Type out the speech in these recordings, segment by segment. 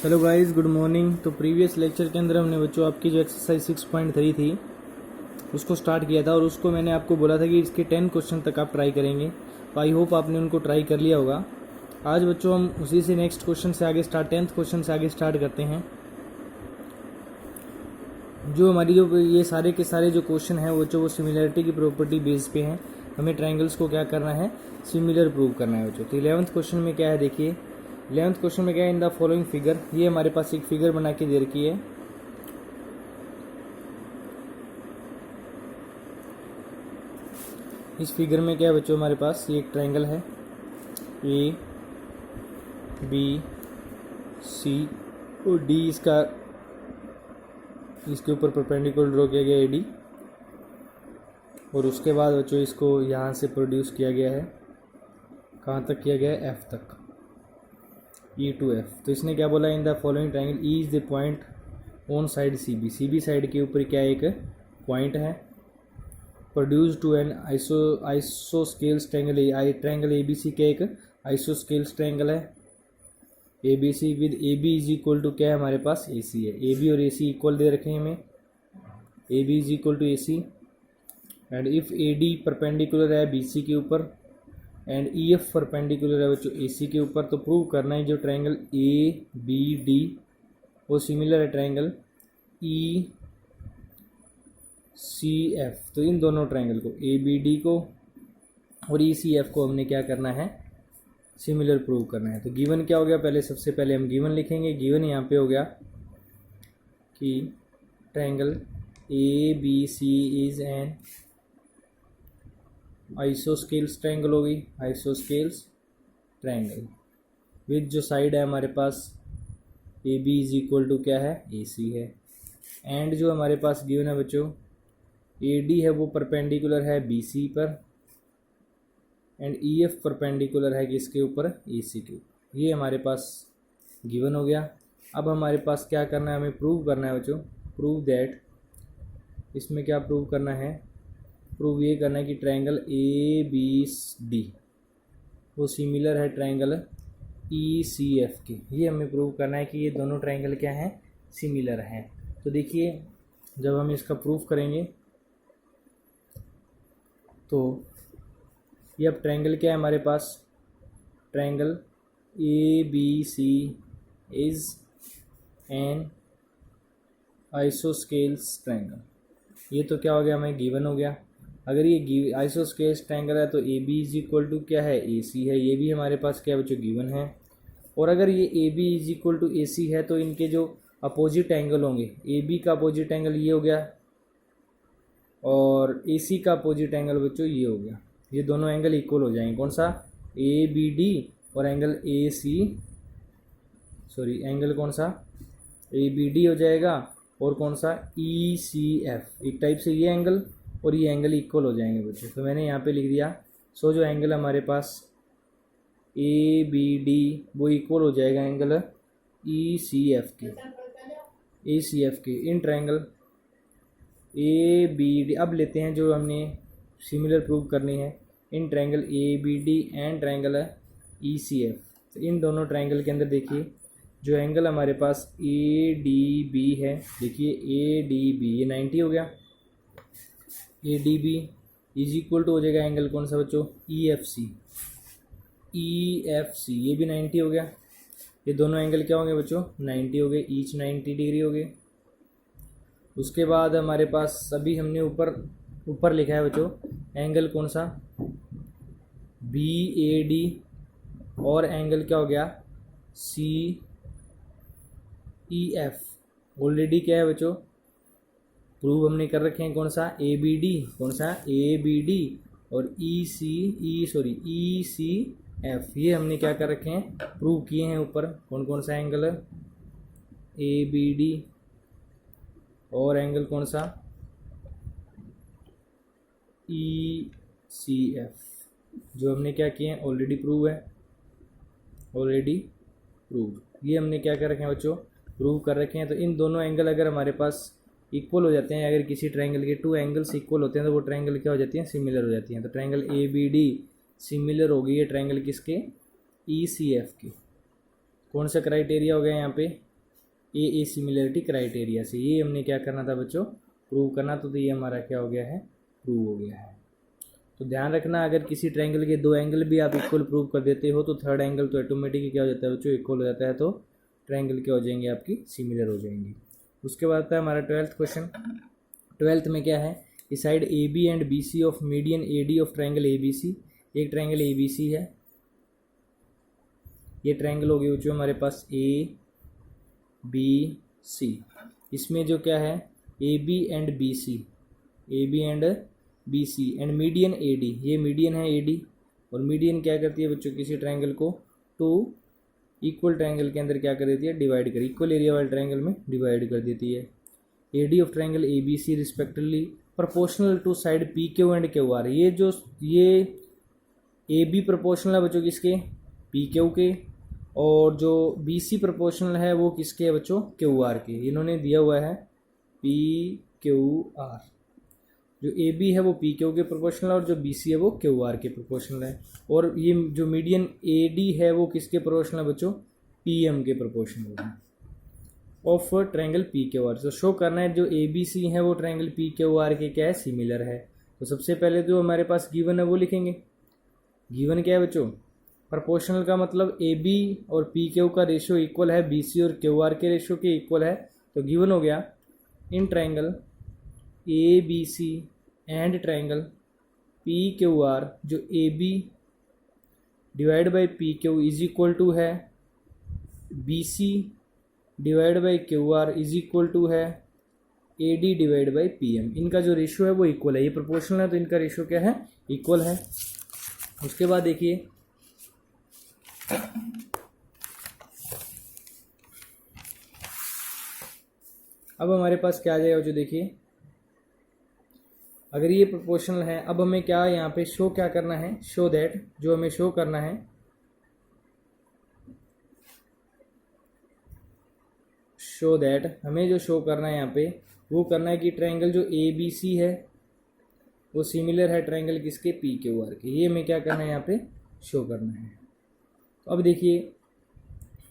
Hello guys, good morning. तो previous lecture के अंदर हमने बच्चों आपकी जो एक्सरसाइज 6.3 थी उसको स्टार्ट किया था और उसको मैंने आपको बोला था कि इसके 10 क्वेश्चन तक आप ट्राई करेंगे। तो आई होप आपने उनको ट्राई कर लिया होगा। आज बच्चों हम उसी से नेक्स्ट क्वेश्चन से आगे 10th क्वेश्चन से आगे स्टार्ट करते हैं। जो हमारी जो ये सारे के सारे जो क्वेश्चन हैं बच्चों वो सिमिलरिटी की प्रॉपर्टी बेस पे हैं। हमें ट्राइंगल्स को क्या करना है, सिमिलर प्रूव करना है बच्चों। तो 11th क्वेश्चन में क्या है, देखिए 11th क्वेश्चन में क्या है, इन द फॉलोइंग फिगर। ये हमारे पास एक फिगर बना के दे रखी है। इस फिगर में क्या है बच्चों, हमारे पास ये एक ट्राइंगल है ए बी सी और डी, इसके ऊपर परपेंडिकुलर ड्रॉ किया गया है डी, और उसके बाद बच्चों इसको यहाँ से प्रोड्यूस किया गया है। कहाँ तक किया गया है, एफ तक, ई टू एफ। तो इसने क्या बोला, in the following triangle E is the point on side C B. C B side के ऊपर क्या एक पॉइंट है। Produce to an isosceles triangle triangle A B C क्या एक आइसोस्केल्स ट्राइंगल है A B C with A B is equal to क्या है हमारे पास, ए सी है। ए बी और ए सी इक्वल दे रखे हैं हमें, A B is equal to A C. And if A D perpendicular है बी सी के ऊपर एंड ई एफ परपेंडिकुलर है बच्चों ए सी के ऊपर, तो प्रूव करना है जो ट्राइंगल ए बी डी वो सिमिलर है ट्राइंगल ई सी एफ। तो इन दोनों ट्राइंगल को ए बी डी को और ई सी एफ को हमने क्या करना है, सिमिलर प्रूव करना है। तो गिवन क्या हो गया, पहले सबसे पहले हम गिवन लिखेंगे। गिवन यहाँ पे हो गया कि triangle A B C is an isosceles triangle होगी, आइसोस्केल्स ट्राइंगल विद जो साइड है हमारे पास A B is equal to क्या है, ए सी है। एंड जो हमारे पास गिवन है बच्चों ए डी है वो परपेंडिकुलर है बी सी पर एंड ई एफ परपेंडिकुलर है किसके ऊपर, ए सी के ऊपर। ये हमारे पास गिवन हो गया। अब हमारे पास क्या करना है, हमें प्रूव करना है बच्चों। प्रूव दैट, इसमें क्या प्रूव करना है, प्रूव ये करना है कि ट्राइंगल ए बी डी वो सिमिलर है ट्राइंगल ई सी एफ के। ये हमें प्रूव करना है कि ये दोनों ट्राइंगल क्या हैं, सिमिलर हैं। तो देखिए जब हम इसका प्रूफ करेंगे तो ये अब ट्राइंगल क्या है हमारे पास, triangle A B C is an isosceles triangle. ये तो क्या हो गया, हमें गिवन हो गया। अगर ये आइसोस्केल्स ट्राइंगल है तो A B is equal to क्या है, ए सी है। ये भी हमारे पास क्या बच्चों गिवन है। और अगर ये A B is equal to A C है तो इनके जो अपोजिट एंगल होंगे, ए बी का अपोजिट एंगल ये हो गया और ए सी का अपोजिट एंगल बच्चों ये हो गया। ये दोनों एंगल इक्वल हो जाएंगे। कौन सा, ए बी डी और angle A C, sorry angle कौन सा, ए बी डी हो जाएगा और कौन सा, ई सी एफ। एक टाइप से ये एंगल और ये एंगल इक्वल हो जाएंगे बच्चों। तो मैंने यहाँ पे लिख दिया, सो जो एंगल हमारे पास ए बी डी वो इक्वल हो जाएगा एंगल ई सी एफ के, ए सी एफ के in triangle A B D. अब लेते हैं जो हमने सिमिलर प्रूव करनी है in triangle A B D and triangle E C F. तो इन दोनों ट्राइंगल के अंदर देखिए जो एंगल हमारे पास ए डी बी है, देखिए ए डी बी ये 90 हो गया। A D B is equal to हो जाएगा एंगल कौन सा बच्चों, E F C, E F C ये भी 90 हो गया। ये दोनों एंगल क्या होंगे बच्चों, 90 हो गए, ईच 90 डिग्री हो गए। उसके बाद हमारे पास अभी हमने ऊपर लिखा है बच्चों एंगल कौन सा, बी ए डी और एंगल क्या हो गया, सी ई एफ। ऑलरेडी क्या है बच्चों, प्रूव हमने कर रखे हैं कौन सा, ए बी डी, कौन सा ए बी डी और ई सी एफ। ये हमने क्या कर रखे हैं, प्रूव किए हैं ऊपर। कौन कौन सा एंगल, ए बी डी और एंगल कौन सा, ई सी एफ। जो हमने क्या किए हैं, ऑलरेडी प्रूव है, ऑलरेडी प्रूव। ये हमने क्या कर रखे हैं बच्चों, प्रूव कर रखे हैं। तो इन दोनों एंगल अगर हमारे पास इक्वल हो जाते हैं, अगर किसी ट्राइंगल के 2 एंगल्स इक्वल होते हैं तो वो ट्राइंगल क्या हो जाती हैं, सिमिलर हो जाती हैं। तो triangle A B D similar होगी ये ट्राइंगल किसके, ई सी एफ की। कौन सा क्राइटेरिया हो गया यहाँ पे, ए सिमिलरिटी क्राइटेरिया से। ये हमने क्या करना था बच्चों, प्रूव करना, तो ये हमारा क्या हो गया है, प्रूव हो गया है। तो ध्यान रखना, अगर किसी ट्रायंगल के दो एंगल भी आप इक्वल प्रूव कर देते हो तो थर्ड एंगल तो ऑटोमेटिकली क्या हो जाता है बच्चों, इक्वल हो जाता है, तो ट्रायंगल क्या हो जाएंगे आपकी, सिमिलर हो जाएंगी। उसके बाद आता है हमारा 12th क्वेश्चन। 12th में क्या है कि side A B and B C of median A D of triangle A B C. एक ट्रायंगल ए बी सी है, ये ट्रायंगल हो गया बच्चों हमारे पास ए बी सी। इसमें जो क्या है A B and B C, A B and B C and median A D, ये मीडियन है ए डी। और मीडियन क्या करती है बच्चों, किसी ट्रायंगल को टू इक्वल ट्रायंगल के अंदर क्या कर देती है, डिवाइड कर, इक्वल एरिया वाले ट्रायंगल में डिवाइड कर देती है। A D of triangle A B C respectively proportional to side P Q and Q R. ये ए बी प्रोपोर्शनल है बच्चों किसके, पी क्यू के, और जो बी सी प्रोपोर्शनल है वो किसके है बच्चों, क्यू आर के। इन्होंने दिया हुआ है पी क्यू आर, जो ए बी है वो पी क्यू के प्रोपोर्शनल है और जो बी सी है वो क्यू आर के प्रोपोर्शनल है। और ये जो मीडियन ए डी है वो किसके प्रोपोर्शनल है बच्चों, पी एम के प्रोपोर्शनल है of triangle P Q R. तो शो करना है जो ए बी सी है वो ट्रायंगल पी क्यू आर के क्या है, सिमिलर है। तो सबसे पहले जो हमारे पास गिवन है वो लिखेंगे। गिवन क्या है बच्चों, प्रोपोर्शनल का मतलब ए बी और पी क्यू का रेशियो इक्वल है बी सी और क्यू आर के रेशियो के इक्वल है। तो गिवन हो गया in triangle A B C and triangle P Q R, जो A B divide by P Q is equal to है B C divide by Q R is equal to है A D divide by P M. इनका जो ratio है वो equal है, ये proportional है तो इनका रेशियो क्या है, इक्वल है। उसके बाद देखिए अब हमारे पास क्या आ जाएगा जो, देखिए अगर ये प्रोपोर्शनल है, अब हमें क्या यहाँ पे शो क्या करना है, शो दैट, जो हमें शो करना है, शो दैट हमें जो शो करना है यहाँ पे वो करना है कि ट्रायंगल जो ए बी सी है वो सिमिलर है ट्रायंगल किसके, पी क्यू आर के। ये हमें क्या करना है यहाँ पे शो करना है। तो अब देखिए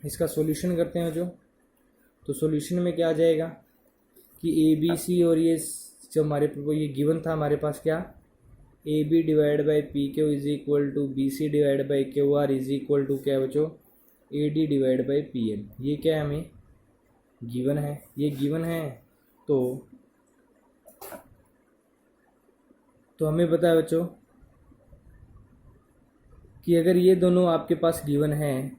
इसका सॉल्यूशन करते हैं जो, तो सॉल्यूशन में क्या आ जाएगा कि ए बी सी और ये जो हमारे ये गिवन था हमारे पास क्या, A B divide by P Q is equal to B C divide by Q R is equal to क्या बच्चों, A D divide by P M. ये क्या है हमें गिवन है, ये गिवन है। तो हमें पता है बच्चों कि अगर ये दोनों आपके पास गिवन है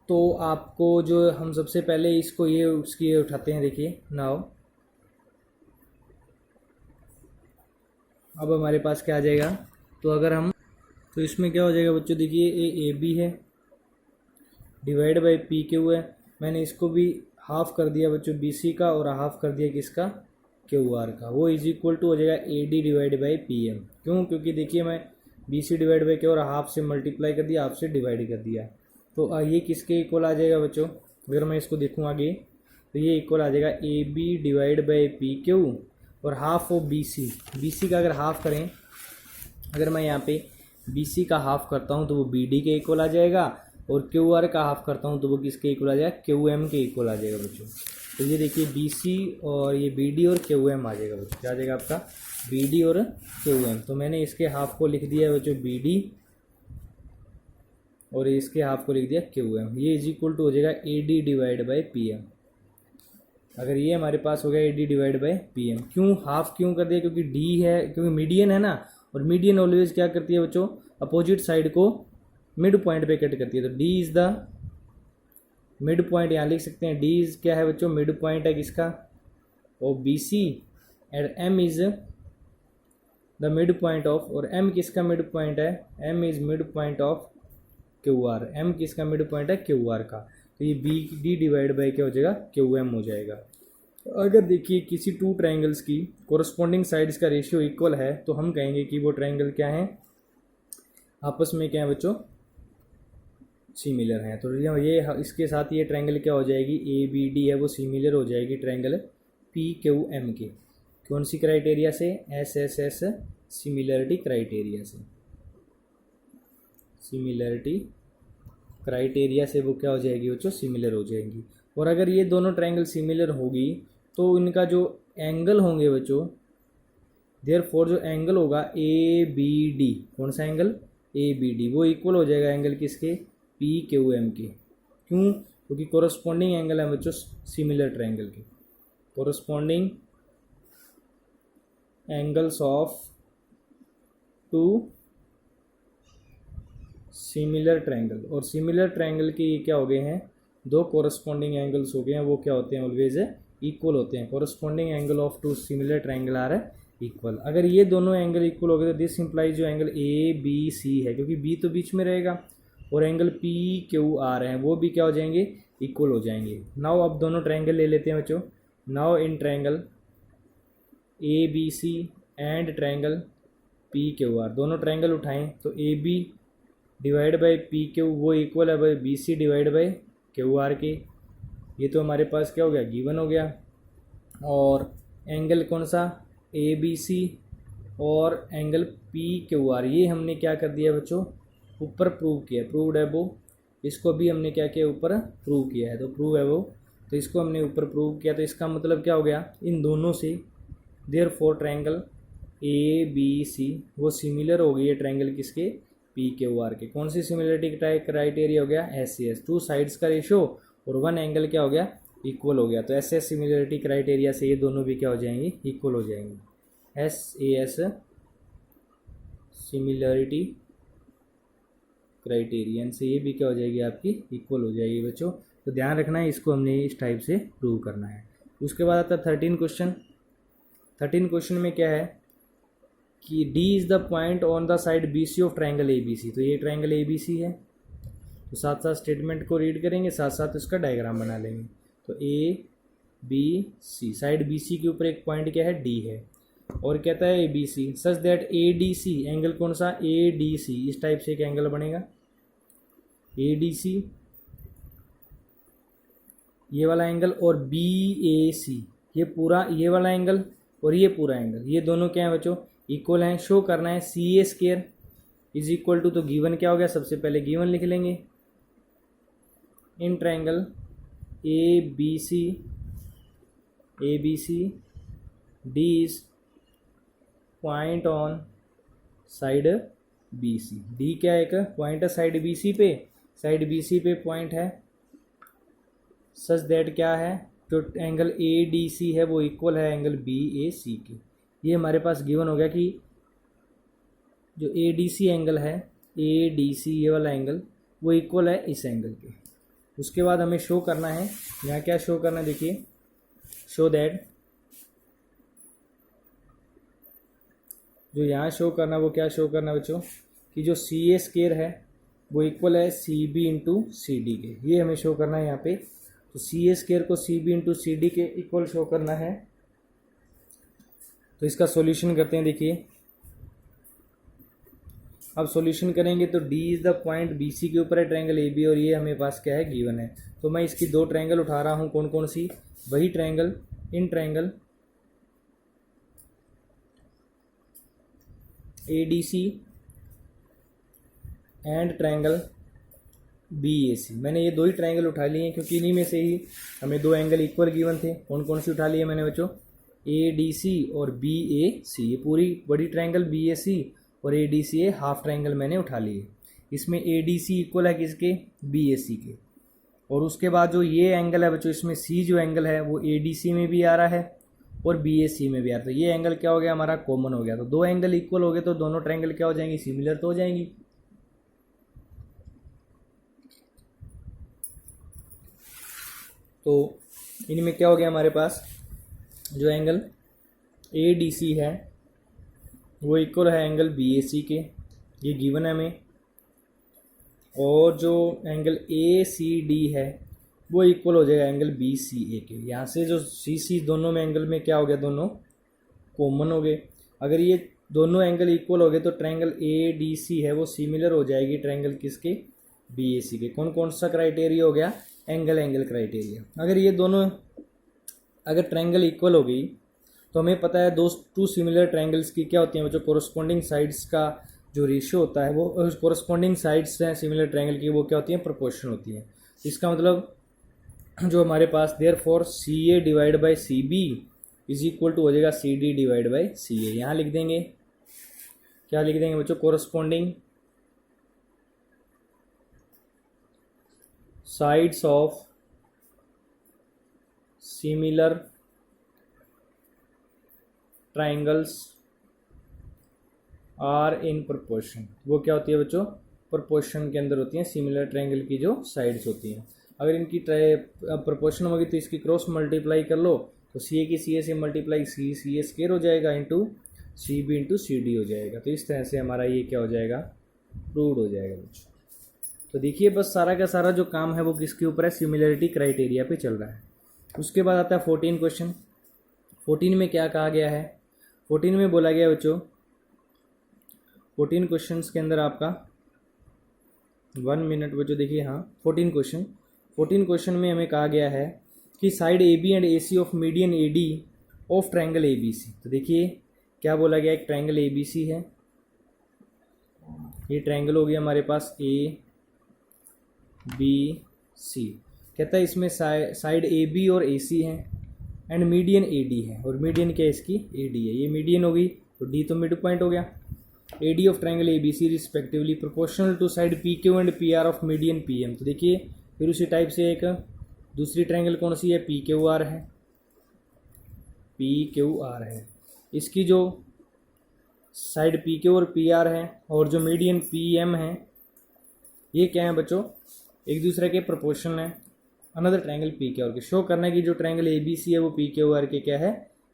तो आपको जो, हम सबसे पहले इसको ये उसकी उठाते हैं, देखिए नाउ अब हमारे पास क्या आ जाएगा, तो अगर हम, तो इसमें क्या हो जाएगा बच्चों, देखिए ए बी है डिवाइड बाई पी क्यू है, मैंने इसको भी हाफ कर दिया बच्चों बी सी का और हाफ कर दिया किसका, क्यू आर का, वो इज इक्वल टू हो जाएगा A D divide by P M. क्यों, क्योंकि देखिए मैं B C divide by Q और हाफ से मल्टीप्लाई कर दिया, हाफ से डिवाइड कर दिया। तो ये किसके इक्वल आ जाएगा बच्चों, अगर मैं इसको देखूँ आगे तो ये इक्वल आ जाएगा A B divide by P Q और half of B C. B C का अगर हाफ करें, अगर मैं यहाँ पे बी सी का हाफ करता हूँ तो वो बी डी के इक्वल आ जाएगा, और क्यू आर का हाफ करता हूँ तो वो किसके इक्वल आ जाएगा, क्यू एम के इक्वल आ जाएगा बच्चों। तो ये देखिए बी सी और ये बी डी और क्यू एम आ जाएगा बच्चों, क्या आ जाएगा आपका, बी डी और क्यू एम। तो मैंने इसके हाफ को लिख दिया है बच्चों बी डी और इसके हाफ को लिख दिया क्यू एम। ये इज इक्वल टू हो जाएगा A D divide by P M. अगर ये हमारे पास हो गया A D divide by P M, क्यों हाफ क्यों कर दिया, क्योंकि डी है, क्योंकि मीडियन है ना, और मीडियन ऑलवेज क्या करती है बच्चों, अपोजिट साइड को मिड पॉइंट पे कट करती है। तो D is the mid point, यहाँ लिख सकते हैं डी इज क्या है बच्चों, मिड पॉइंट है किसका, और B C, and M is the mid point of, और एम किसका मिड पॉइंट है, M is mid point of Q R. M किसका मिड पॉइंट है, क्यू आर का। तो ये बी डी डिवाइड बाई क्या हो जाएगा, क्यू एम हो जाएगा। अगर देखिए किसी टू ट्राइंगल्स की कोरस्पॉन्डिंग साइड्स का रेशियो इक्वल है तो हम कहेंगे कि वो ट्राइंगल क्या है, आपस में क्या है बच्चों, सिमिलर हैं। तो ये इसके साथ ये ट्रायंगल क्या हो जाएगी, ए बी डी है वो सिमिलर हो जाएगी ट्रायंगल पी क्यू एम के। कौन सी क्राइटेरिया से, S S S similarity criteria से, सिमिलरिटी क्राइटेरिया से वो क्या हो जाएगी बच्चों, सिमिलर हो जाएंगी। और अगर ये दोनों ट्रायंगल सिमिलर होगी तो इनका जो एंगल होंगे बच्चों, देयरफॉर जो एंगल होगा ए बी डी, कौन सा एंगल, ए बी डी, वो इक्वल हो जाएगा एंगल किसके, पी क्यू एम के। क्यों, क्योंकि कोरस्पॉन्डिंग एंगल है बच्चों सिमिलर ट्रायंगल के, corresponding angles of two similar triangle. और सिमिलर ट्रायंगल के ये क्या हो गए हैं, दो कोरस्पॉन्डिंग एंगल्स हो गए हैं, वो क्या होते हैं, ऑलवेज इक्वल होते हैं। Corresponding angle of two similar triangle are equal. अगर ये दोनों एंगल इक्वल हो गए तो दिस इंप्लाइज जो एंगल ए बी सी है, क्योंकि बी तो बीच में रहेगा, और एंगल पी क्यू आर हैं वो भी क्या हो जाएंगे, इक्वल हो जाएंगे। नाउ अब दोनों ट्रायंगल ले लेते हैं बच्चों। Now in triangle A B C and triangle P Q R, दोनों ट्रायंगल उठाएं तो A B divide by P Q वो इक्वल है by B C divide by Q R के। ये तो हमारे पास क्या हो गया, गिवन हो गया। और एंगल कौन सा, ए बी सी और एंगल पी क्यू आर, ये हमने क्या कर दिया बच्चों, ऊपर प्रूव किया, प्रूव्ड है वो। इसको भी हमने क्या किया, ऊपर प्रूव किया है, तो प्रूव है वो, तो इसको हमने ऊपर प्रूव किया। तो इसका मतलब क्या हो गया, इन दोनों से therefore triangle A B C वो सिमिलर हो गई है ट्रायंगल किसके, पी क्यू आर के। कौन सी सिमिलरिटी क्राइटेरिया हो गया, S C S, two sides का रेशो और वन एंगल क्या हो गया, इक्वल हो गया। तो एस एस सिमिलरिटी क्राइटेरिया से ये दोनों भी क्या हो जाएंगे, इक्वल हो जाएंगे। S A S similarity criterion से ये भी क्या हो जाएगी, आपकी इक्वल हो जाएगी बच्चों। तो ध्यान रखना है, इसको हमने इस टाइप से प्रूव करना है। उसके बाद आता है 13 क्वेश्चन। 13 क्वेश्चन में क्या है कि D is the point on the side B C of triangle A B C. तो ये ट्रायंगल ए बी सी है, तो साथ साथ स्टेटमेंट को रीड करेंगे, साथ साथ इसका डायग्राम बना लेंगे। तो A B C, side B C के ऊपर एक पॉइंट क्या है, D है, और कहता है A B C such that A D C, angle कौन सा, ए डी सी, इस टाइप से एक एंगल बनेगा ए डी सी, ये वाला एंगल, और बी ए सी, ये पूरा ये वाला एंगल और ये पूरा एंगल, ये दोनों क्या है बच्चों, इक्वल हैं। शो करना है C A square is equal to, तो गिवन क्या हो गया, सबसे पहले गिवन लिख लेंगे, in triangle A B C D is point on side B C. D क्या है, एक पॉइंट है साइड बी सी पे, साइड बी सी पे पॉइंट है, सच दैट क्या है, जो एंगल ए डी सी है वो इक्वल है एंगल बी ए सी के। ये हमारे पास गिवन हो गया कि जो ए डी सी एंगल है, ए डी सी ये वाला एंगल वो इक्वल है इस एंगल के। उसके बाद हमें शो करना है, यहाँ क्या शो करना है, देखिए, शो दैट, जो यहाँ शो करना वो क्या शो करना बच्चों, कि जो सी ए स्क्वायर है वो इक्वल है C B into C D के। ये हमें शो करना है यहाँ पे। तो सी ए स्क्वायर को C B into C D के इक्वल शो करना है। तो इसका सॉल्यूशन करते हैं, देखिए, अब सॉल्यूशन करेंगे तो D is the point B C के ऊपर है ट्रायंगल ए बी, और ये हमें पास क्या है, गिवन है। तो मैं इसकी दो ट्रायंगल उठा रहा हूँ, कौन कौन सी, वही triangle, in triangle A D C and triangle B A C. मैंने ये दो ही ट्रायंगल उठा लिए हैं क्योंकि इन्हीं में से ही हमें दो एंगल इक्वल गिवन थे। कौन कौन सी उठा लिए मैंने बच्चों, ए डी सी और बी ए सी। ये पूरी बड़ी ट्रायंगल बी ए सी और A D C, A half triangle मैंने उठा लिए। इसमें ए डी सी इक्वल है किसके, बी ए सी के। और उसके बाद जो ये एंगल है बच्चों, इसमें सी जो एंगल है वो ए डी सी में भी आ रहा है और बी ए सी में भी आ रहा है। तो ये एंगल क्या हो गया, हमारा कॉमन हो गया। तो दो एंगल इक्वल हो गए तो दोनों ट्रायंगल क्या हो जाएंगी, सिमिलर तो हो जाएंगी। तो इनमें क्या हो गया, हमारे पास जो एंगल ए डी सी है वो इक्वल है एंगल बी ए सी के, ये गिवन है हमें। और जो एंगल ए सी डी है वो इक्वल हो जाएगा एंगल बी सी ए के। यहाँ से जो सी सी दोनों में एंगल में क्या हो गया, दोनों कॉमन हो गए। अगर ये दोनों एंगल इक्वल हो गए तो ट्रायंगल ए डी सी है वो सिमिलर हो जाएगी ट्रायंगल किसके, बी ए सी के। कौन कौन सा क्राइटेरिया हो गया, एंगल क्राइटेरिया। अगर ये दोनों अगर ट्रायंगल इक्वल हो गई तो हमें पता है टू सिमिलर ट्रायंगल्स की क्या होती हैं जो कोरस्पॉन्डिंग साइड्स का जो रेशियो होता है वो कोरस्पॉन्डिंग साइड्स हैं सिमिलर ट्रायंगल की, वो क्या होती हैं, प्रोपोर्शन होती है। इसका मतलब जो हमारे पास there for C A divide by C B is equal to हो जाएगा C D divide by C A. यहाँ लिख देंगे, क्या लिख देंगे बच्चों, corresponding sides of similar triangles are in proportion. वो क्या होती है बच्चों, प्रोपोर्शन के अंदर होती हैं सिमिलर ट्राइंगल की जो साइड्स होती हैं। अगर इनकी प्रोपोर्शन होगी तो इसकी क्रॉस मल्टीप्लाई कर लो, तो सी ए की सी ए से मल्टीप्लाई सी ए स्क्वायर हो जाएगा into C B into C D हो जाएगा। तो इस तरह से हमारा ये क्या हो जाएगा, प्रूव्ड हो जाएगा बच्चों। तो देखिए बस सारा का सारा जो काम है वो किसके ऊपर है, सिमिलरिटी क्राइटेरिया पे चल रहा है। उसके बाद आता है 14 क्वेश्चन। 14 में क्या कहा गया है, 14 में बोला गया बच्चों, 14 क्वेश्चंस के अंदर आपका 1 मिनट बच्चों देखिए, हाँ 14 क्वेश्चन में हमें कहा गया है कि side A B and A C of median A D of triangle A B C. तो देखिए क्या बोला गया, एक ट्राइंगल ए बी सी है, ये ट्राइंगल हो गया हमारे पास ए बी सी। कहता है इसमें साइड ए बी और ए सी है एंड मीडियन ए डी है, और मीडियन क्या है इसकी, ए डी है, ये मीडियन होगी तो डी तो मिड पॉइंट हो गया। A D of triangle A B C respectively proportional to side P Q and P R of median P M. तो देखिए फिर उसी टाइप से एक दूसरी ट्राइंगल कौन सी है, पी क्यू आर है, पी क्यू आर है, इसकी जो साइड पी क्यू और पी आर है और जो मीडियन पी एम है, ये क्या है बच्चों, एक दूसरे के प्रोपोर्शनल है। Another triangle P Q R के शो करना है कि जो ट्राइंगल ए बी सी है वो पी क्यू आर के क्या है,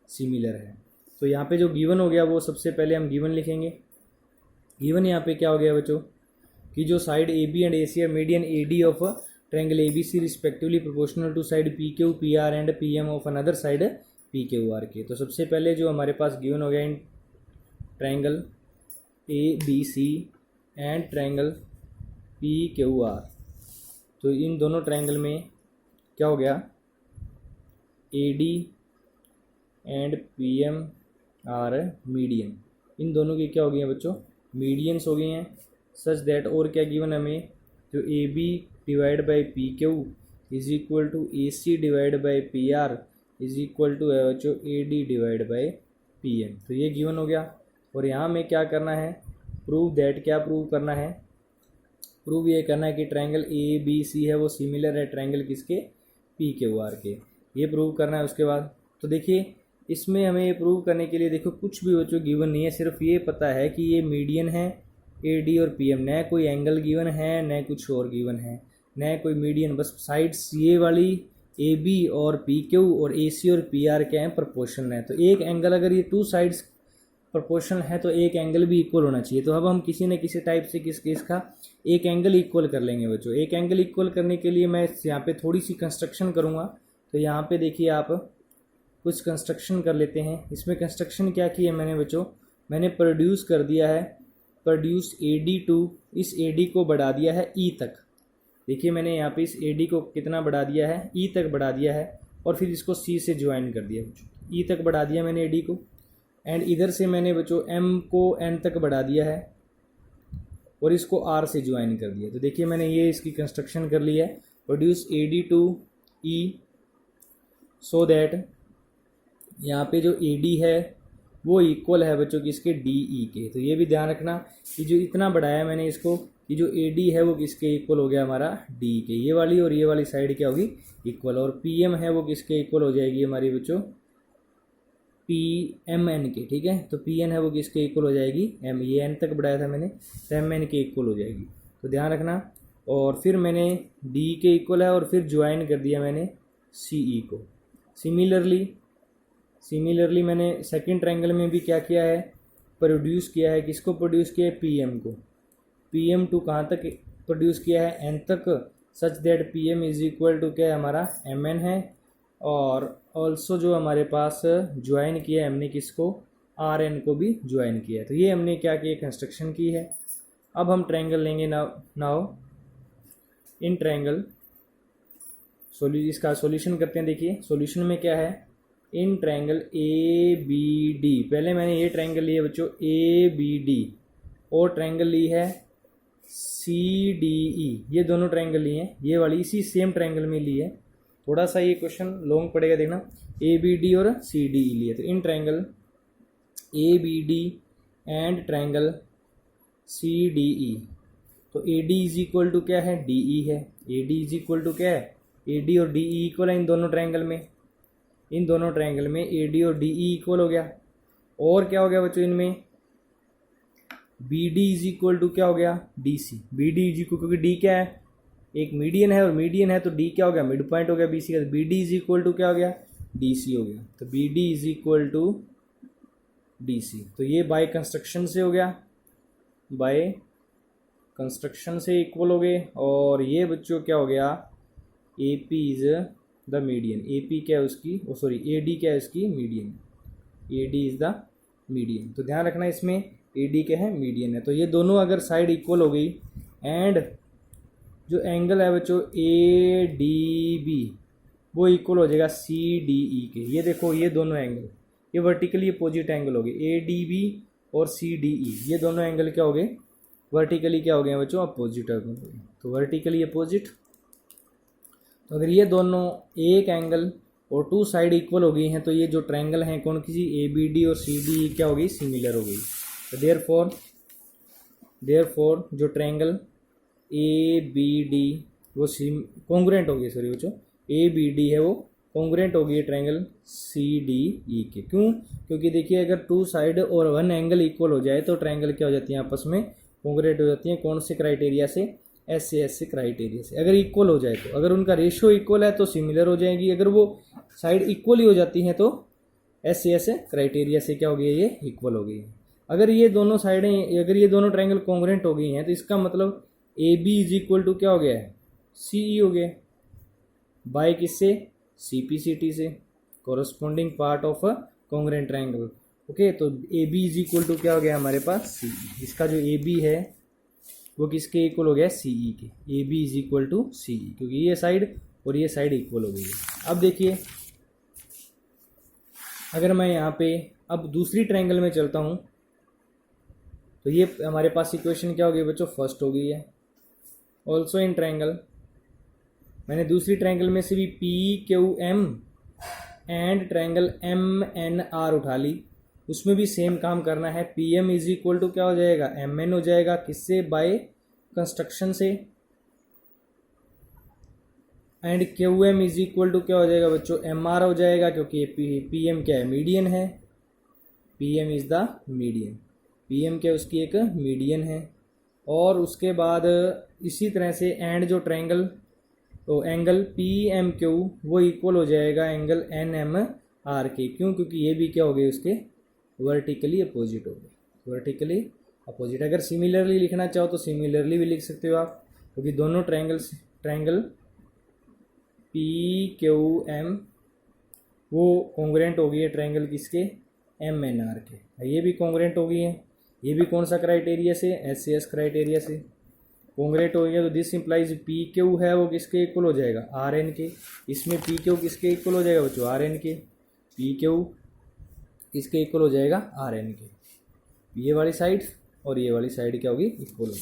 सिमिलर है। तो यहाँ पे जो गिवन हो गया वो सबसे पहले हम गिवन लिखेंगे। गिवन यहाँ पे क्या हो गया बच्चों कि जो side A B and A C है median A D of triangle A B C respectively proportional to side P Q P R and P M of another side P Q R के। तो सबसे पहले जो हमारे पास given हो गया in triangle A B C and triangle P Q R, तो इन दोनों ट्राइंगल में क्या हो गया, A D and P M are median, इन दोनों की क्या हो गई हैं बच्चों, मीडियंस हो गई हैं। सच दैट, और क्या गिवन हमें, जो A B divide by P Q is equal to A C divide by P R is equal to है बच्चों A D divide by P M. तो ये गिवन हो गया। और यहाँ में क्या करना है, प्रूव दैट, क्या प्रूव करना है, प्रूव ये करना है कि ट्राइंगल ए बी सी है वो सिमिलर है ट्राइंगल किसके, पी क्यू आर के, ये प्रूव करना है। उसके बाद तो देखिए इसमें हमें ये प्रूव करने के लिए देखो कुछ भी बच्चों गिवन नहीं है, सिर्फ ये पता है कि ये मीडियन है ए डी और पी एम, न कोई एंगल गिवन है न कुछ और गिवन है, न कोई मीडियन, बस साइड्स ये वाली ए बी और पी क्यू और ए सी और पी आर क्या है, प्रोपोर्शनल है। तो एक एंगल, अगर ये टू साइड्स प्रोपोर्शनल है तो एक एंगल भी इक्वल होना चाहिए। तो अब हम किसी न किसी टाइप से किस केस का एक एंगल इक्वल कर लेंगे बच्चों। एक एंगल इक्वल करने के लिए मैं यहाँ पे थोड़ी सी कंस्ट्रक्शन करूँगा। तो यहाँ पे देखिए आप कुछ कंस्ट्रक्शन कर लेते हैं। इसमें कंस्ट्रक्शन क्या की है मैंने बच्चों, मैंने प्रोड्यूस कर दिया है, प्रोड्यूस ए डी टू, इस ए डी को बढ़ा दिया है ई तक। देखिए मैंने यहाँ पे इस ए डी को कितना बढ़ा दिया है, ई तक बढ़ा दिया है, और फिर इसको सी से ज्वाइन कर दिया बच्चों, ई तक बढ़ा दिया मैंने ए डी को। एंड इधर से मैंने बच्चों एम को एन तक बढ़ा दिया है और इसको आर से ज्वाइन कर दिया। तो देखिए मैंने ये इसकी कंस्ट्रक्शन कर ली है, produce A D to E, so that यहाँ पे जो ए डी है वो इक्वल है बच्चों किसके, डी ई के। तो ये भी ध्यान रखना कि जो इतना बढ़ाया मैंने इसको, कि जो ए डी है वो किसके इक्वल हो गया हमारा, डी के। ये वाली और ये वाली साइड क्या होगी, इक्वल। और पी एम है वो किसके इक्वल हो जाएगी हमारी बच्चों, पी एम एन के, ठीक है। तो पी एन है वो किसके इक्वल हो जाएगी, एम, ये एन तक बढ़ाया था मैंने, तो एम एन के इक्वल हो जाएगी। तो ध्यान रखना। और फिर मैंने डी के इक्वल है और फिर ज्वाइन कर दिया मैंने सी ई को। सिमिलरली मैंने सेकंड ट्रायंगल में भी क्या किया है, प्रोड्यूस किया है, किसको प्रोड्यूस किया है, पी एम को। पी एम टू कहाँ तक प्रोड्यूस किया है, एन तक, such that P M is equal to क्या है हमारा, एम एन है। और ऑल्सो जो हमारे पास ज्वाइन किया है हमने किसको, आर एन को भी ज्वाइन किया है। तो ये हमने क्या किया, कंस्ट्रक्शन की है। अब हम ट्रायंगल लेंगे नाउ इन ट्रायंगल, इसका सॉल्यूशन करते हैं। देखिए सॉल्यूशन में क्या है, in triangle A B D, पहले मैंने ये ट्रायंगल लिया बच्चों ए बी डी, और ट्रायंगल ली है सी डी ई, ये दोनों ट्रायंगल लिए हैं, ये वाली इसी सेम ट्रायंगल में ली है। थोड़ा सा ये क्वेश्चन लॉन्ग पड़ेगा, देखना। ए बी डी और सी डी ई लिए, तो in triangle A B D and triangle C D E, तो A D is equal to क्या है, डी ई है। A D is equal to क्या है, ए डी और डी ई इक्वल है इन दोनों ट्रायंगल में। इन दोनों ट्रायंगल में ए डी और डी ई इक्वल हो गया। और क्या हो गया बच्चों, इनमें B D is equal to क्या हो गया, D C. B D is equal, क्योंकि डी क्या है, एक मीडियन है, और मीडियन है तो डी क्या हो गया, मिड पॉइंट हो गया बी सी का। B D is equal to क्या हो गया, डी सी हो गया। तो B D is equal to D C. तो ये बाय कंस्ट्रक्शन से हो गया, बाय कंस्ट्रक्शन से इक्वल हो गए। और ये बच्चों क्या हो गया, A P is the median. A P क्या है उसकी, ओ सॉरी ए डी क्या है उसकी, median. A D is the median. तो ध्यान रखना इसमें ए डी क्या है, मीडियन है। तो ये दोनों अगर साइड इक्वल हो गई एंड जो एंगल है बच्चों ए डी बी वो इक्वल हो जाएगा सी डी ई के। ये देखो ये दोनों एंगल, ये वर्टिकली अपोजिट एंगल हो गए, ए डी बी और सी डी ई, ये दोनों एंगल क्या हो गए, वर्टिकली क्या हो गए बच्चों, अपोजिट हो गए। तो वर्टिकली अपोजिट, तो अगर ये दोनों एक एंगल और टू साइड इक्वल हो गई हैं, तो ये जो ट्रायंगल हैं कौन सी, ए बी डी और सी डी ई क्या हो गई, सिमिलर हो गई। तो देयरफॉर जो ट्रायंगल ए बी डी वो कॉन्ग्रुएंट हो गई, सॉरी बच्चों, ए बी डी है वो कॉन्ग्रुएंट हो गई ट्रायंगल सी डी ई के। क्यों, क्योंकि देखिए अगर टू साइड और वन एंगल इक्वल हो जाए तो ट्रायंगल क्या हो जाती है, आपस में कॉन्ग्रुएंट हो जाती हैं। कौन से क्राइटेरिया से, एस से क्राइटेरिया से। अगर इक्वल हो जाए तो, अगर उनका रेशियो इक्वल है तो सिमिलर हो जाएगी, अगर वो साइड इक्वल ही हो जाती हैं तो एस क्राइटेरिया से क्या हो गई, ये इक्वल हो गई है। अगर ये दोनों साइडें, अगर ये दोनों ट्रायंगल कॉन्ग्रुएंट हो गई हैं तो इसका मतलब A B is equal to क्या हो गया है, सी ई हो गया, बाय किससे, सी पी सी टी से, corresponding part of a congruent triangle. Okay, तो A B is equal to क्या हो गया हमारे पास, सी ई। इसका जो ए बी है वो किसके इक्वल हो गया, सी ई के। A B is equal to C E, क्योंकि ये साइड और ये साइड इक्वल हो गई है। अब देखिए अगर मैं यहाँ पे अब दूसरी ट्रायंगल में चलता हूँ तो ये हमारे पास इक्वेशन क्या हो गई बच्चों, फर्स्ट हो गई है। ऑल्सो इन ट्रायंगल, मैंने दूसरी ट्रायंगल में से भी P Q M and triangle M N R उठा ली, उसमें भी सेम काम करना है। P M is equal to क्या हो जाएगा, एम एन हो जाएगा, किससे, बाय कंस्ट्रक्शन से। And Q M is equal to क्या हो जाएगा बच्चों, एम आर हो जाएगा, क्योंकि पी एम क्या है, मीडियन है। P M is the median, P M क्या उसकी एक मीडियन है। और उसके बाद इसी तरह से एंड जो ट्रायंगल, तो एंगल पी एम क्यू वो इक्वल हो जाएगा एंगल एन एम आर के। क्यों, क्योंकि ये भी क्या हो गए उसके वर्टिकली अपोजिट हो गए, वर्टिकली अपोजिट। अगर सिमिलरली लिखना चाहो तो सिमिलरली भी लिख सकते हो आप, क्योंकि दोनों ट्रायंगल पी क्यू एम वो कॉन्ग्रुएंट हो गई है ट्रायंगल किसके, एम एन आर के। ये भी कॉन्ग्रुएंट हो गई है, ये भी कौन सा क्राइटेरिया से, एस क्राइटेरिया से कॉन्ग्रुएंट हो गया। तो दिस इंप्लाइज पी क्यू है वो किसके इक्वल हो जाएगा, आर एन के। इसमें पी क्यू किसके इक्वल हो जाएगा बच्चों, आर एन के। पी क्यू किसके इक्वल हो जाएगा, आर एन के। ये वाली साइड और ये वाली साइड क्या होगी, इक्वल होगी।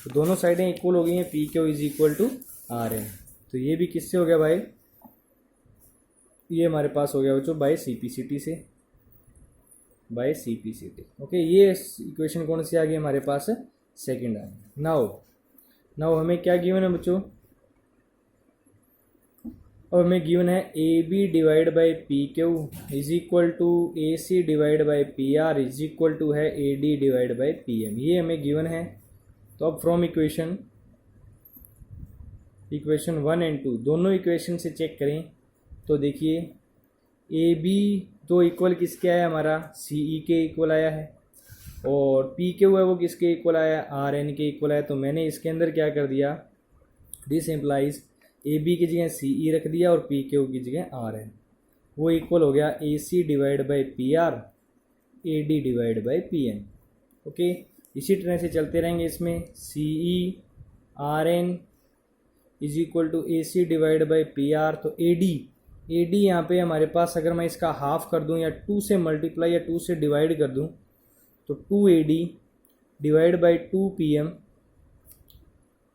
तो दोनों साइडें इक्वल हो गई हैं, P Q is equal to R N. तो ये भी किससे हो गया भाई, ये हमारे पास हो गया बच्चों by C P C T से, by C P C T. Okay, ये इक्वेशन कौन सी आ गई हमारे पास, सेकंड आ गई। नाउ हमें क्या गिवन है बच्चों, और हमें गिवन है A B divide by P Q is equal to A C divide by P R is equal to है A D divide by P M. ये हमें गिवन है। तो अब फ्रॉम इक्वेशन 1 एंड 2 दोनों इक्वेशन से चेक करें तो देखिए ए बी तो इक्वल किसके आया हमारा, सी ई के इक्वल आया है, और पी क्यू है वो किसके इक्वल आया, आर एन के इक्वल आया। तो मैंने इसके अंदर क्या कर दिया, दिस एम्प्लाइज ए बी की जगह सी ई रख दिया और पी क्यू की जगह आर एन, वो इक्वल हो गया A C divide by P R, A D divide by P N. Okay, इसी तरह से चलते रहेंगे इसमें, C E R N is equal to A C divide by P R. तो ए डी यहाँ पे हमारे पास अगर मैं इसका हाफ कर दूँ या 2 से मल्टीप्लाई या 2 से डिवाइड कर दूँ तो 2 A D divide by 2 P M,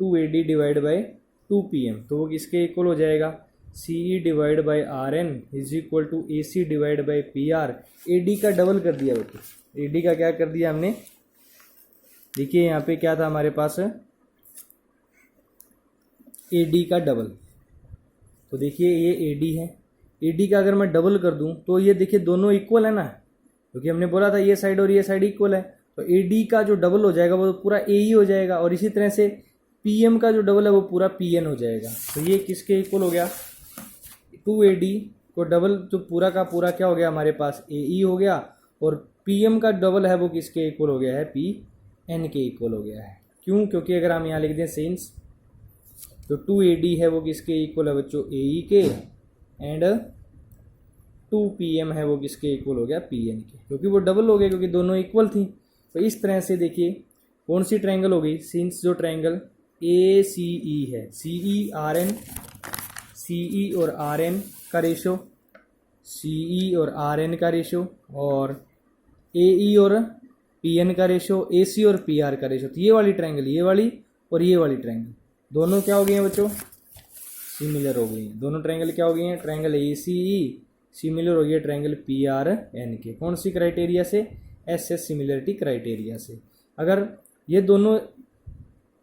2 A D divide by 2 P M, तो वो किसके इक्वल हो जाएगा, C E divide by R N is equal to A C divide by P R. A D का double कर दिया बच्चों, A D का क्या कर दिया हमने, देखिए यहाँ पे क्या था हमारे पास, ए डी का डबल। तो देखिए ये ए डी है, ए डी का अगर मैं डबल कर दूं तो ये देखिए दोनों इक्वल है ना, क्योंकि हमने बोला था ये साइड और ये साइड इक्वल है। तो ए डी का जो डबल हो जाएगा वो पूरा ए ही हो जाएगा, और इसी तरह से पी एम का जो डबल है वो पूरा पी एन हो जाएगा। तो ये किसके इक्वल हो गया, 2AD को डबल जो पूरा का पूरा क्या हो गया हमारे पास, AE हो गया, और PM का डबल है वो किसके इक्वल हो गया है, PN के इक्वल हो गया है। क्यों, क्योंकि अगर हम यहाँ लिख दें सिंस, तो 2AD है वो किसके इक्वल है बच्चों, AE के, एंड 2PM है वो किसके इक्वल हो गया, PN के, क्योंकि वो डबल हो गया क्योंकि दोनों इक्वल थी। तो इस तरह से देखिए कौन सी ट्रायंगल हो गई, सिंस जो ट्रायंगल ACE है, CE और RN का रेशो, CE और RN का रेशो, और AE और PN का रेशो, AC और PR का रेशो। तो ये वाली ट्रायंगल, ये वाली और ये वाली ट्रायंगल दोनों क्या हो गई हैं बच्चों, सिमिलर हो गई हैं। दोनों ट्रायंगल क्या हो गई हैं, ट्रायंगल ACE सिमिलर हो गई है ट्रायंगल PRN के। कौन सी क्राइटेरिया से, SS सिमिलरिटी क्राइटेरिया से। अगर ये दोनों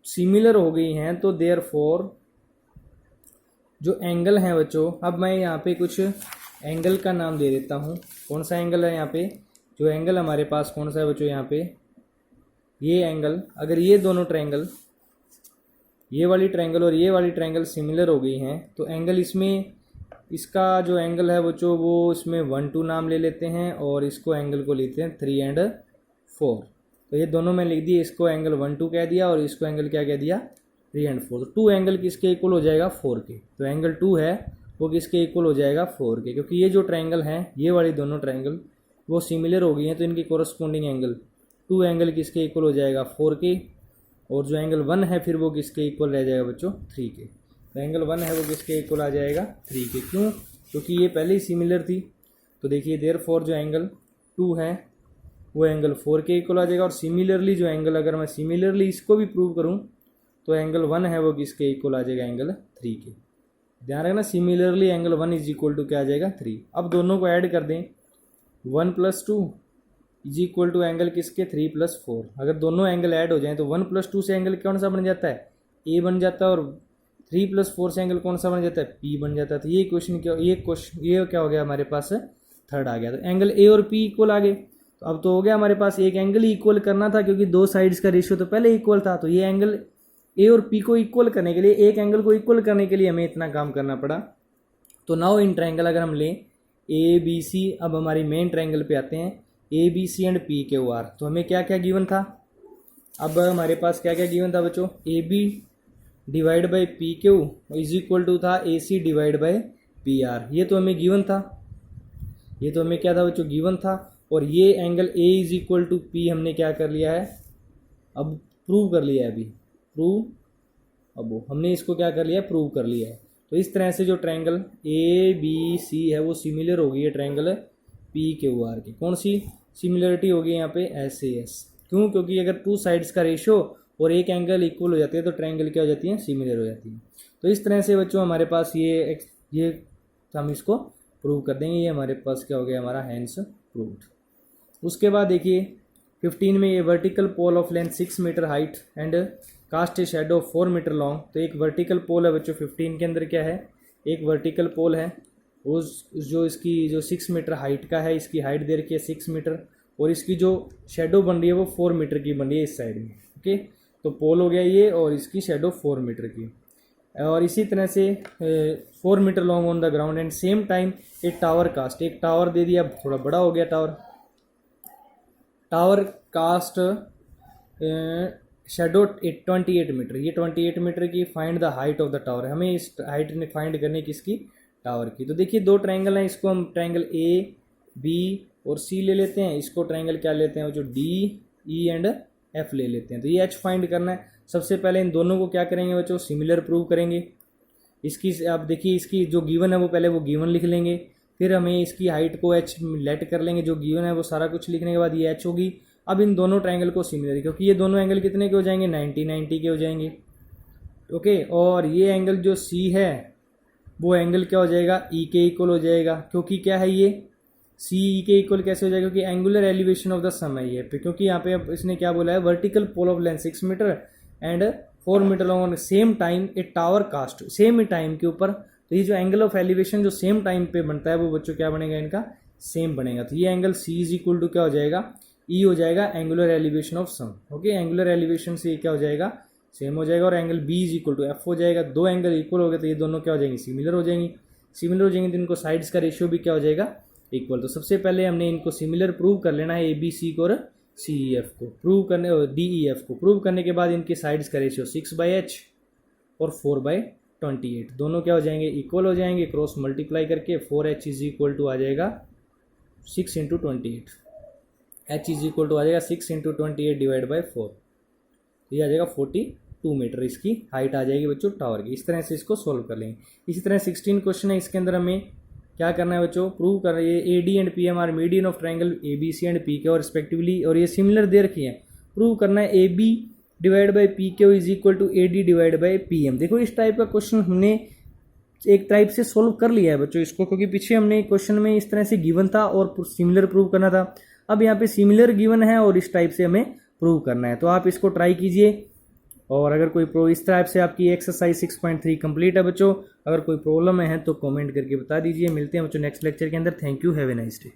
सिमिलर हो गई हैं तो देयरफॉर जो एंगल हैं बच्चों, अब मैं यहाँ पे कुछ एंगल का नाम दे देता हूँ। कौन सा एंगल है यहाँ पे, जो एंगल हमारे पास कौन सा है बच्चों, यहाँ पे ये एंगल, अगर ये दोनों ट्रायंगल, ये वाली ट्रायंगल और ये वाली ट्रायंगल सिमिलर हो गई हैं तो एंगल इसमें, इसका जो एंगल है बच्चों वो इसमें 1 2 नाम ले लेते हैं, और इसको एंगल को लेते हैं 3 और 4। तो ये दोनों में लिख दिए, इसको एंगल 1 2 कह दिया और इसको एंगल क्या कह दिया, 3 और 4। तो 2 एंगल किसके इक्वल हो जाएगा, 4 के। तो एंगल 2 है वो किसके इक्वल हो जाएगा, 4 के, क्योंकि ये जो ट्रायंगल हैं, ये वाली दोनों ट्रायंगल वो सिमिलर हो गई हैं, तो इनकी कोरस्पोंडिंग एंगल 2 एंगल किसके इक्वल हो जाएगा, 4 के, और जो एंगल 1 है फिर वो किसके इक्वल रह जाएगा बच्चों, 3 के। तो एंगल 1 है वो किसके इक्वल आ जाएगा, 3 के। क्यों, क्योंकि ये पहले ही सिमिलर थी। तो देखिए देयरफॉर जो एंगल 2 है वो एंगल 4 के इक्वल आ जाएगा, और सिमिलरली जो एंगल, अगर मैं सिमिलरली इसको भी प्रूव करूं तो एंगल 1 है वो किसके इक्वल आ जाएगा, एंगल 3 के। ध्यान रखना, similarly angle 1 is equal to क्या आ जाएगा, 3। अब दोनों को ऐड कर दें, 1 + 2 इज इक्वल टू एंगल किसके, 3 + 4। अगर दोनों एंगल ऐड हो जाएं तो 1 + 2 से एंगल कौन सा बन जाता है, A बन जाता है, और 3 + 4 से एंगल कौन सा बन जाता है, P बन जाता है। तो ये क्वेश्चन क्या, ये क्या हो गया हमारे पास, थर्ड आ गया। तो एंगल A और P इक्वल आ गए। तो अब तो हो गया हमारे पास, एक एंगल ही इक्वल करना था क्योंकि दो साइड्स का रेशियो तो पहले इक्वल था। तो ये एंगल A और P को इक्वल करने के लिए, एक एंगल को इक्वल करने के लिए हमें इतना काम करना पड़ा। तो नाउ इन ट्रायंगल अगर हम लें ABC, अब हमारी मेन ट्रायंगल पे आते हैं, ABC एंड PQR। तो हमें क्या क्या गिवन था, अब हमारे पास क्या क्या गिवन था बच्चों, AB divide by PQ is equal to था AC डिवाइड बाई PR। ये तो हमें गिवन था, ये तो हमें क्या था बच्चों, गिवन था। और ये angle A is equal to P हमने क्या कर लिया है, अब प्रूव कर लिया है, अभी प्रूव, अब हमने इसको क्या कर लिया है, प्रूव कर लिया है। तो इस तरह से जो ट्रायंगल ABC है वो सिमिलर हो गई है ट्रायंगल PQR की। कौन सी सिमिलरिटी होगी यहाँ पे, SAS। क्यों, क्योंकि अगर 2 साइड्स का रेशो और एक एंगल इक्वल हो जाती है तो ट्रायंगल क्या हो जाती है, सिमिलर हो जाती है। तो इस तरह से बच्चों हमारे पास ये हम इसको प्रूव कर देंगे। ये हमारे पास क्या हो गया, हमारा हैंस प्रूव्ड। उसके बाद देखिए 15 में, ये vertical pole of length 6 metre height and cast a shadow 4 metre long. तो एक वर्टिकल पोल है बच्चों 15 के अंदर, क्या है, एक वर्टिकल पोल है उस जो इसकी जो 6 मीटर हाइट का है, इसकी हाइट दे रखी है 6 मीटर, और इसकी जो शेडो बन रही है वो 4 मीटर की बन रही है इस साइड में। ओके, तो पोल हो गया ये, और इसकी शेडो 4 मीटर की। और इसी तरह से 4 metre long on the ground and same time एक टावर कास्ट, एक टावर दे दिया, थोड़ा बड़ा हो गया टावर कास्ट शेडो 28 मीटर। ये 28 मीटर की, find the height of the tower, हमें इस हाइट ने फाइंड करनी किसकी, टावर की। तो देखिए 2 ट्रायंगल हैं, इसको हम ट्रायंगल AB और C ले लेते हैं, इसको ट्रायंगल क्या लेते हैं जो DE एंड F ले लेते हैं। तो ये H फाइंड करना है। सबसे पहले इन दोनों को क्या करेंगे बच्चों, सिमिलर प्रूव करेंगे। इसकी आप देखिए, इसकी जो गिवन है वो पहले वो गिवन लिख लेंगे, फिर हमें इसकी हाइट को H लेट कर लेंगे, जो गिवन है वो सारा कुछ लिखने के बाद ये H होगी। अब इन दोनों ट्रायंगल को सिमिलर, क्योंकि ये दोनों एंगल कितने के हो जाएंगे, 90 90 के हो जाएंगे। ओके, और ये एंगल जो C है वो एंगल क्या हो जाएगा, ई के इक्वल हो जाएगा। क्योंकि क्या है ये, सी ई के इक्वल कैसे हो जाएगा, क्योंकि एंगुलर एलिवेशन ऑफ द सन है ये, क्योंकि यहाँ पे अब इसने क्या बोला है, vertical pole of length 6 metre and 4 metre long same time a tower cast, same ही टाइम के ऊपर। तो ये जो एंगल ऑफ एलिवेशन जो सेम टाइम पे बनता है वो बच्चों क्या बनेगा, इनका सेम बनेगा। तो ये angle C is equal to क्या हो जाएगा, ई हो जाएगा angular elevation of sun. Okay, angular elevation से ये क्या हो जाएगा, सेम हो जाएगा। और angle B is equal to F हो जाएगा। दो एंगल इक्वल हो गए तो ये दोनों क्या हो जाएंगे, सिमिलर हो जाएंगी। सिमिलर हो जाएंगे तो इनको साइड्स का रेशियो भी क्या हो जाएगा, इक्वल। तो सबसे पहले हमने इनको सिमिलर प्रूव कर लेना है, ए बी सी को और सी ई एफ को प्रूव करने, डी ई एफ को प्रूव करने के बाद इनकी साइड्स का रेशियो 6/h और 4/28 दोनों क्या हो जाएंगे, इक्वल हो जाएंगे। क्रॉस मल्टीप्लाई करके 4h इज इक्वल टू आ जाएगा 6 × 28, h इज इक्वल टू आ जाएगा 6 × 28 डिवाइड बाई 4, ये आ जाएगा 42 मीटर इसकी हाइट आ जाएगी बच्चों टावर की। इस तरह से इसको सोल्व कर लेंगे। इसी तरह 16 क्वेश्चन है, इसके अंदर हमें क्या करना है बच्चों, प्रूव कर रही है A D and P M are median of triangle A B C and P के और रिस्पेक्टिवली, और ये सिमिलर दे रखी है। प्रूव करना है A B divide by P K is equal to A D divide by P M. देखो इस टाइप का क्वेश्चन हमने एक टाइप से सोल्व कर लिया है बच्चों इसको, क्योंकि पीछे हमने क्वेश्चन में इस तरह से गिवन था और सिमिलर प्रूव करना था। अब यहाँ पे सिमिलर गिवन है और इस टाइप से हमें प्रूव करना है। तो आप इसको ट्राई कीजिए, और अगर कोई इस टाइप से आपकी एक्सरसाइज 6.3 कंप्लीट है बच्चों। अगर कोई प्रॉब्लम है तो कमेंट करके बता दीजिए। मिलते हैं बच्चों नेक्स्ट लेक्चर के अंदर। Thank you, have a nice day.